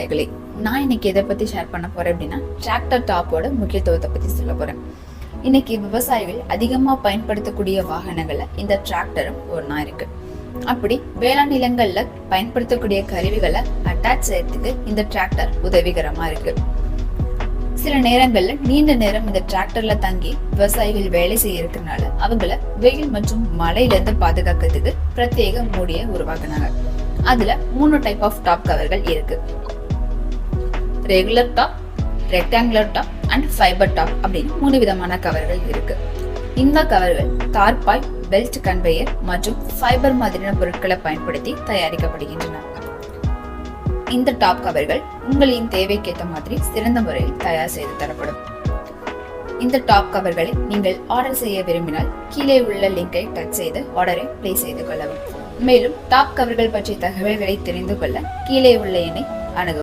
விவசாயிகளே, நான் இன்னைக்கு எதை பத்தி ஷேர் பண்ண போறேன் அப்படின்னா டிராக்டர் டாப்போட முக்கியத்துவத்தை பத்தி சொல்ல போறேன். இன்னைக்கு விவசாயிகள் அதிகமா பயன்படுத்தக்கூடிய வாகனங்கள்ல இந்த டிராக்டரும் ஒன்னா இருக்கு. அப்படி வேளாண் நிலங்கள்ல பயன்படுத்தக்கூடிய கருவிகளை அட்டாச் செய்யறதுக்கு இந்த டிராக்டர் உதவிகரமா இருக்கு. சில நேரங்கள்ல நீண்ட நேரம் இந்த டிராக்டர்ல தங்கி விவசாயிகள் வேலை செய்ய இருக்கிறதுனால அவங்கள வெயில் மற்றும் மழையில இருந்து பாதுகாக்கிறதுக்கு பிரத்யேக மூடிய உருவாக்குனாங்க. அதுல 3 டைப் ஆஃப் டாப் கவர்கள் இருக்கு. Regular top, rectangular top and fibre top அப்படின்னு 3 விதமான கவர்கள் இருக்கு. இந்த கவர்கள் தார்பாய், பெல்ட் கன்வேயர் மற்றும் ஃபைபர் மாதிரியான பொருட்களை பயன்படுத்தி தயாரிக்கப்படுகின்றன. இந்த டாப் கவர்கள் உங்களின் தேவைக்கேற்ற மாதிரி சிறந்த முறையில் தயார் செய்து தரப்படும். இந்த டாப் கவர்களை நீங்கள் ஆர்டர் செய்ய விரும்பினால் கீழே உள்ள லிங்கை டச் செய்து ஆர்டரை பிளேஸ் செய்து கொள்ளவும். மேலும் டாப் கவர்கள் பற்றிய தகவல்களை தெரிந்து கொள்ள கீழே உள்ள எண்ணை அணுகவும்.